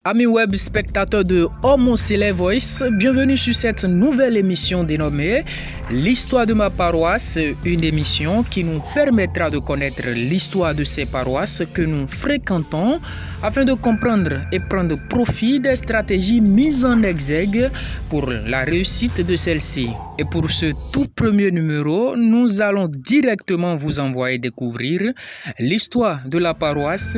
Amis web spectateurs de Homo Cele Voice, bienvenue sur cette nouvelle émission dénommée L'histoire de ma paroisse, une émission qui nous permettra de connaître l'histoire de ces paroisses que nous fréquentons afin de comprendre et prendre profit des stratégies mises en exergue pour la réussite de celle-ci. Et pour ce tout premier numéro, nous allons directement vous envoyer découvrir l'histoire de la paroisse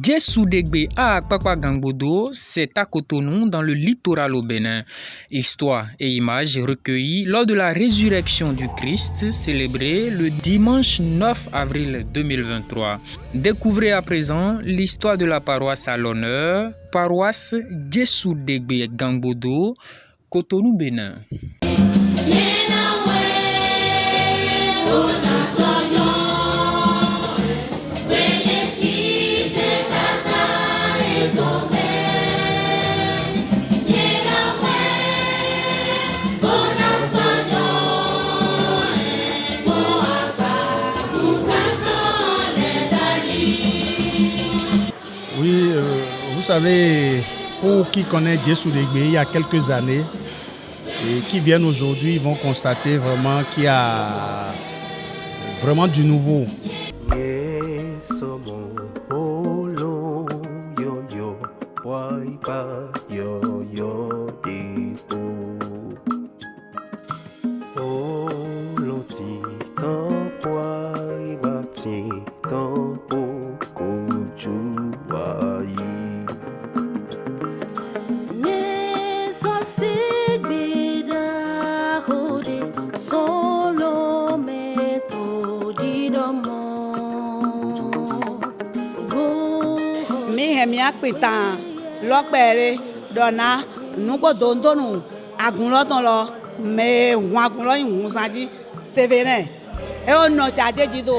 Djessoudegbe à Akpakpa Gangbodo. C'est à Cotonou, dans le littoral au Bénin. Histoire et images recueillies lors de la résurrection du Christ, célébrée le dimanche 9 avril 2023. Découvrez à présent l'histoire de la paroisse à l'honneur, paroisse Djessoudegbe Gangbodo, Cotonou, Bénin. Vous savez, pour qui connaît Djessoudegbe il y a quelques années et qui viennent aujourd'hui, vont constater vraiment qu'il y a vraiment du nouveau. Pitan lọpẹrẹ dọna nugbọ dondonu agunlọtọn lọ mẹ hun agunlọ ihun sanji severin ẹ o nọ tsadeji do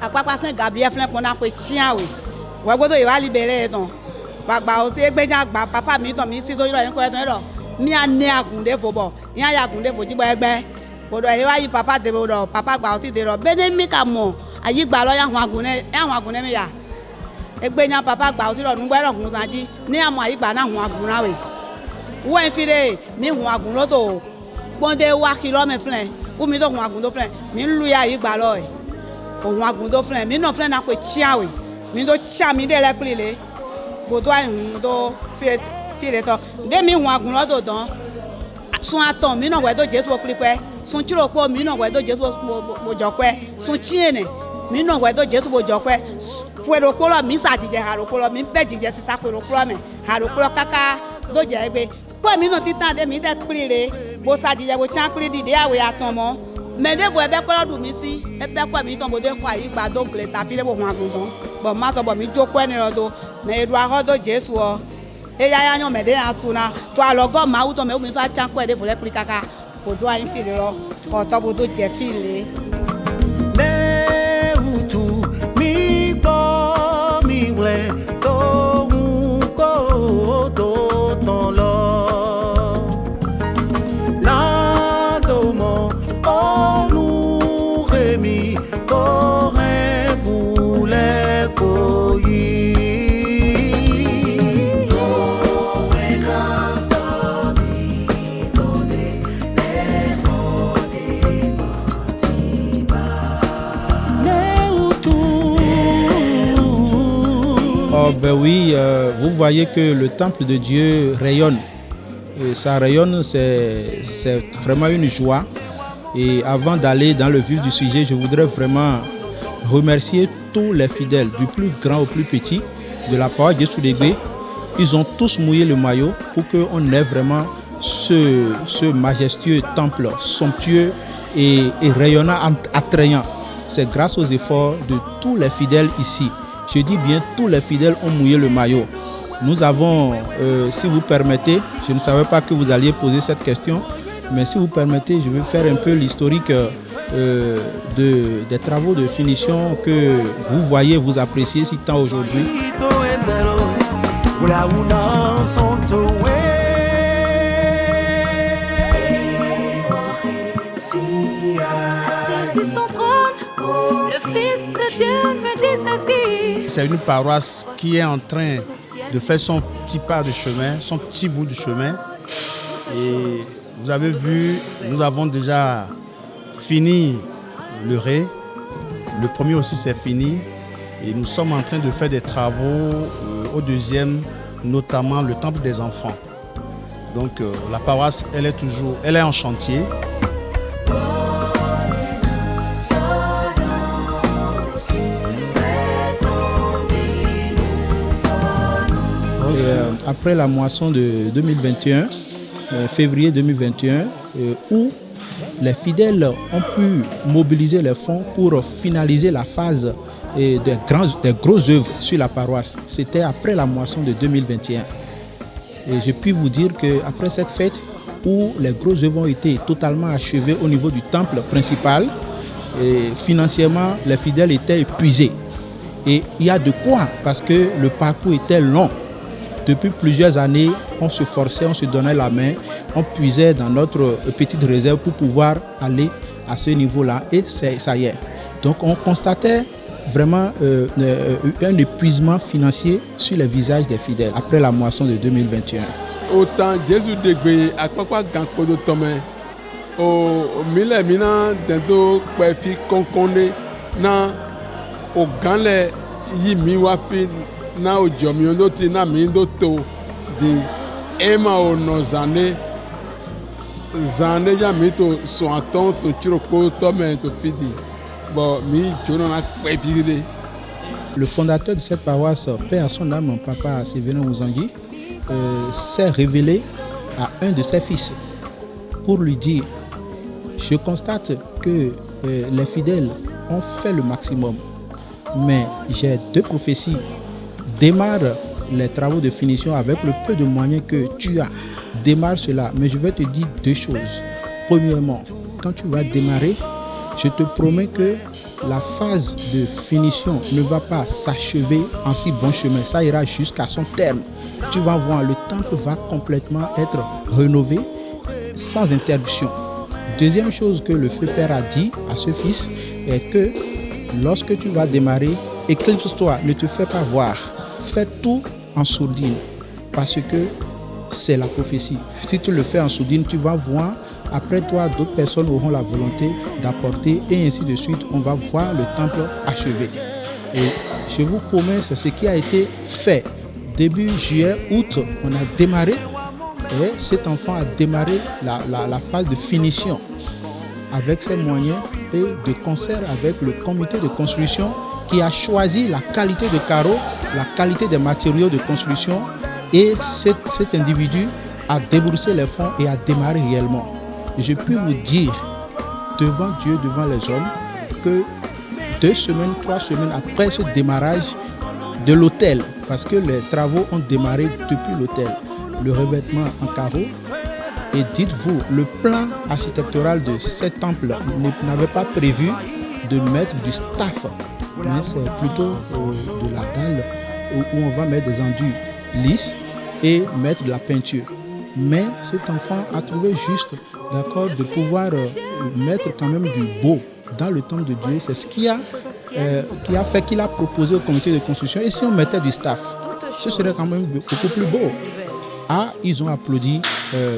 akpakpa sẹ gabriel filẹ kpọnà pé tiẹnwe wẹgbọdọ yìí wà libẹrẹ yẹ tán gbàgbà o ti gbẹdza gba papa mi tán mi si tó yọrọ yín kọ yẹ tán yọrọ mi à ní agunde fò bọ yín à yà agunde fò jígbọ ẹgbẹ bọdọ yìí wà yí papa dèbò dọ papa gba o ti dè dọ bẹẹ mi kà mọ àyí gbà lọ yà hun agunde mi yà. Egbenya papa gba otiro nugbero hun sanji ni amo ayigba na hun agun rawe wo en fire mi hun agun lo to gbonde wa kilo me flen u mi to hun agun do flen mi lu ya ayigba lo e hun agun do flen mi no flen na pe chiawe mi do cha mi de le plile bodo ai hun do fire to de mi hun agun lo to don sun aton mi no we do Jesu oklipe sun chiro po mi no we do Jesu mo jokwe sun chiene mi no we do Jesu mo jokwe puero kolo mi sa jije haro kolo mi be jije sita puero kolo me haro kolo kaka do je egbe po mi no titan de mi de prire bo sa jije bo chan prire di de awe aton mo me de bo ebe kolo du mi si ebe ko mi ton bo de kwa yi gba do gleta fi le bo hun aguntan bo ma to bo mi joko ni rodo me edu aho do Jesu o e ya yan me de atuna to alogo ma u to me mi to chan ko e de fo le prire kaka bo do ayin fi le ro ko to bo do je fi le Ben oui, vous voyez que le temple de Dieu rayonne. Et ça rayonne, c'est vraiment une joie. Et avant d'aller dans le vif du sujet, je voudrais vraiment remercier tous les fidèles, du plus grand au plus petit, de la paroisse Djessoudegbe. Ils ont tous mouillé le maillot pour qu'on ait vraiment ce majestueux temple somptueux et rayonnant, attrayant. C'est grâce aux efforts de tous les fidèles ici. Je dis bien, tous les fidèles ont mouillé le maillot. Nous avons, si vous permettez, je ne savais pas que vous alliez poser cette question, mais si vous permettez, je vais faire un peu l'historique des travaux de finition que vous voyez, vous appréciez si tant aujourd'hui. Le Fils de Dieu me dit ceci. C'est une paroisse qui est en train de faire son petit pas de chemin, son petit bout de chemin. Et vous avez vu, nous avons déjà fini le ré. Le premier aussi c'est fini. Et nous sommes en train de faire des travaux au deuxième, notamment le temple des enfants. Donc la paroisse, elle est en chantier. Après la moisson de 2021, février 2021, où les fidèles ont pu mobiliser les fonds pour finaliser la phase des grosses œuvres sur la paroisse. C'était après la moisson de 2021. Et je puis vous dire qu'après cette fête, où les grosses œuvres ont été totalement achevées au niveau du temple principal, et financièrement, les fidèles étaient épuisés. Et il y a de quoi, parce que le parcours était long. Depuis plusieurs années, on se forçait, on se donnait la main, on puisait dans notre petite réserve pour pouvoir aller à ce niveau-là. Et ça y est. Donc on constatait vraiment un épuisement financier sur les visages des fidèles après la moisson de 2021. Autant Jésus dégré à quoi ganko de tomé au mille mina dendo kwefi konkone na o ganle yi mi wafi na o jomi ndo ti na mi ndo to di ema o no zane ya mi to so aton so chiroko tomé to fidi bon mi jono na kwefi. Le fondateur de cette paroisse, père à son âme, papa Sévérin Ouzangui, s'est révélé à un de ses fils pour lui dire: je constate que les fidèles ont fait le maximum, mais j'ai deux prophéties. Démarre les travaux de finition avec le peu de moyens que tu as. Démarre cela, mais je vais te dire deux choses. Premièrement, quand tu vas démarrer, je te promets que la phase de finition ne va pas s'achever en si bon chemin. Ça ira jusqu'à son terme. Tu vas voir, le temple va complètement être rénové sans interruption. Deuxième chose que le feu père a dit à ce fils est que lorsque tu vas démarrer, éclipse-toi, ne te fais pas voir. Fais tout en sourdine parce que c'est la prophétie. Si tu le fais en sourdine, tu vas voir, après toi, d'autres personnes auront la volonté d'apporter et ainsi de suite. On va voir le temple achevé. Et je vous promets, c'est ce qui a été fait. Début juillet, août, on a démarré et cet enfant a démarré la phase de finition avec ses moyens et de concert avec le comité de construction qui a choisi la qualité de carreaux, la qualité des matériaux de construction, et cet individu a déboursé les fonds et a démarré réellement. Et je peux vous dire devant Dieu, devant les hommes, que 2 semaines, 3 semaines après ce démarrage de l'hôtel, parce que les travaux ont démarré depuis l'hôtel, le revêtement en carreaux, et dites-vous, le plan architectural de ce temple n'avait pas prévu de mettre du staff, mais c'est plutôt de la dalle où on va mettre des enduits lisses et mettre de la peinture. Mais cet enfant a trouvé juste, d'accord, de pouvoir mettre quand même du beau dans le temple de Dieu. C'est ce qui a fait qu'il a proposé au comité de construction. Et si on mettait du staff, ce serait quand même beaucoup plus beau. Ah, ils ont applaudi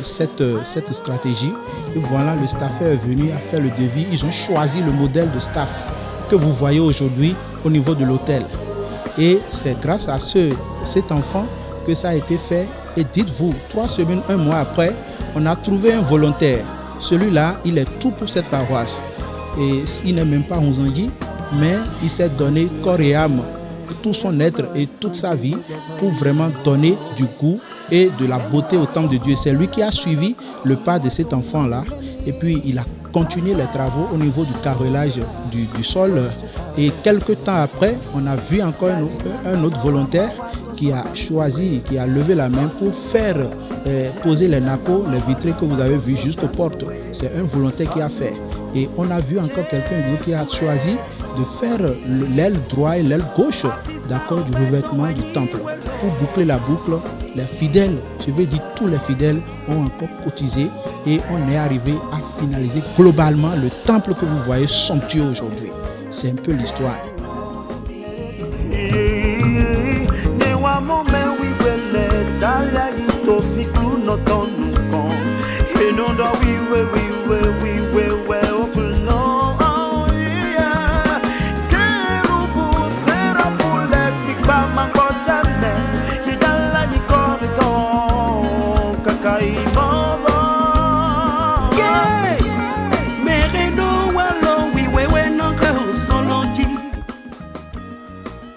cette stratégie. Et voilà, le staff est venu, a fait le devis. Ils ont choisi le modèle de staff que vous voyez aujourd'hui au niveau de l'hôtel. Et c'est grâce à cet enfant que ça a été fait. Et dites-vous, 3 semaines, 1 mois après, on a trouvé un volontaire. Celui-là, il est tout pour cette paroisse. Et il n'est même pas Ouzangui, mais il s'est donné corps et âme, tout son être et toute sa vie pour vraiment donner du goût et de la beauté au temple de Dieu. C'est lui qui a suivi le pas de cet enfant-là. Et puis, il a continué les travaux au niveau du carrelage du sol. Et quelques temps après, on a vu encore un autre volontaire qui a choisi, qui a levé la main pour faire poser les nacos, les vitrées que vous avez vues jusqu'aux portes. C'est un volontaire qui a fait. Et on a vu encore quelqu'un qui a choisi de faire l'aile droite et l'aile gauche, d'accord, du revêtement du temple. Pour boucler la boucle, les fidèles, je veux dire tous les fidèles, ont encore cotisé et on est arrivé à finaliser globalement le temple que vous voyez somptueux aujourd'hui. C'est un peu l'histoire.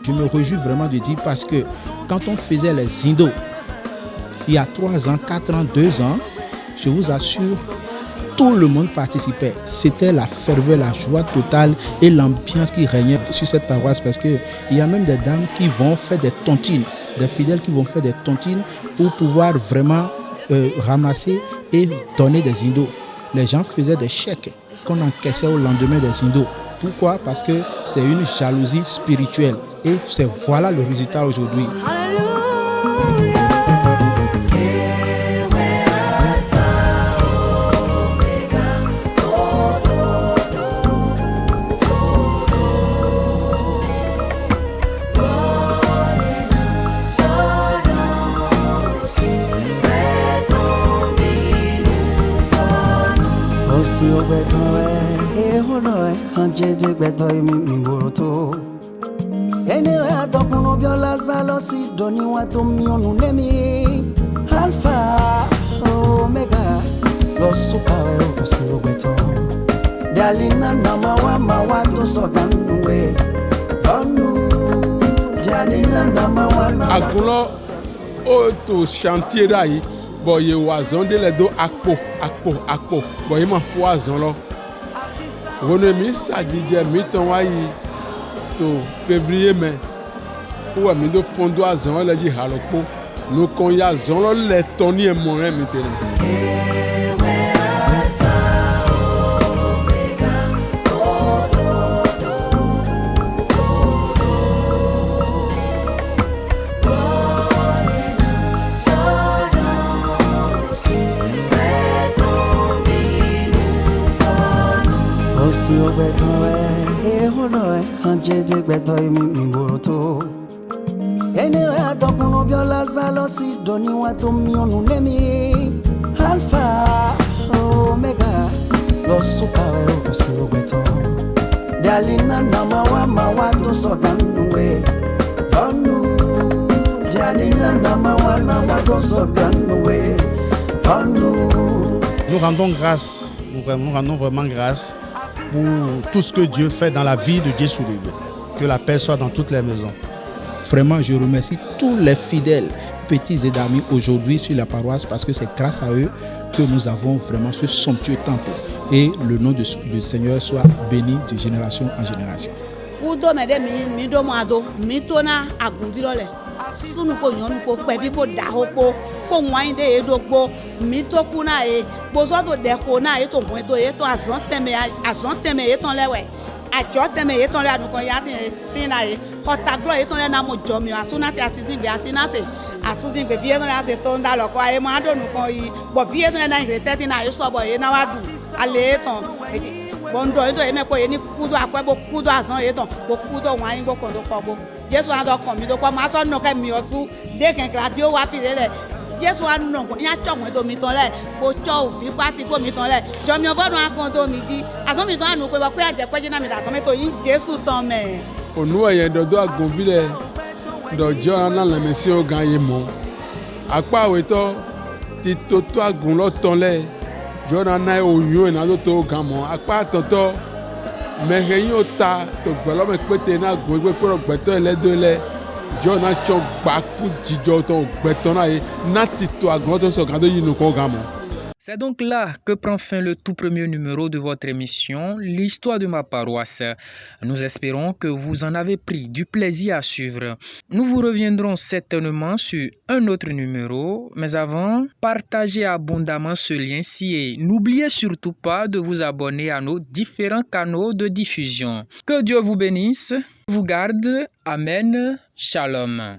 Je me réjouis vraiment de dire parce que quand on faisait les Indo, il y a 3 ans, 4 ans, 2 ans, je vous assure, tout le monde participait. C'était la ferveur, la joie totale et l'ambiance qui régnait sur cette paroisse parce qu'il y a même des dames qui vont faire des tontines, des fidèles qui vont faire des tontines pour pouvoir vraiment ramasser et donner des Indos. Les gens faisaient des chèques qu'on encaissait au lendemain des Indos. Pourquoi? Parce que c'est une jalousie spirituelle et voilà le résultat aujourd'hui. Si o beto e hono e anje de beto mi ngoroto ene adokuno biola zalo si doni wato mi onu nemi alpha omega lo sukawe o si o beto dalina na mawa to so ganwe vanu dalina na mawa agulo o to chantier dai bon ye wazon de le do akpo bon ye ma fo wazon lo wono mi sadije mi ton wa yi to février mai ou mi do fondo wazon le ji halopo no kon ya zon lo le ton ni e mo re mi tele. Si o beto e hono e anje de beto mi ngoroto ene adokuno biola zalo si doni wato mi onu nemi alpha omega lo sukawe o si o beto dalina na mawa to so ganwe vanu dalina na mawa to so ganwe vanu. Nous rendons grâce, nous rendons vraiment grâce pour tout ce que Dieu fait dans la vie de Djesoulib. Que la paix soit dans toutes les maisons. Vraiment, je remercie tous les fidèles, petits et d'amis aujourd'hui sur la paroisse parce que c'est grâce à eux que nous avons vraiment ce somptueux temple. Et le nom du Seigneur soit béni de génération en génération. Mito kuna e bozo do deko na e to bon to e to azon teme e ton lewe ajo teme e ton le anu kon ya tin na e ota glo e ton le na mo jo mi asuna ti asizin gbe asinate asuzin gbe vie ton le ase to nda lo ko e mo adonu kon yi bo vie ton le na irete tin na e so bo e na wa du ale ton bondo e to e me ko e ni kudo akwe bo kudo azon e ton bo kudo wan yin bo kon do ko bo Jesu an do kon mi do ko ma so no ke mi osu de ken gradio wa pile Jesu an no ko ya cho mo do mi ton le bo cho o fi pa ti ko mi ton le jo mi obodu an kon do mi di azon mi don anu ko ba pe aje pe jina mi da ton me to yin Jesu ton me onu eye do agunvile do jo na le mesi o gan ye mo apa we to ti to agun lo ton le jo na oyun na to gan mo apa toto meheyin o ta to gbelo me pete na gun pe pro gbeto eledo le jo na cho gba pu jijo to gbeto na e na ti to agun to so gan do yin ko gan mo. C'est donc là que prend fin le tout premier numéro de votre émission, l'histoire de ma paroisse. Nous espérons que vous en avez pris du plaisir à suivre. Nous vous reviendrons certainement sur un autre numéro, mais avant, partagez abondamment ce lien-ci et n'oubliez surtout pas de vous abonner à nos différents canaux de diffusion. Que Dieu vous bénisse, vous garde. Amen. Shalom.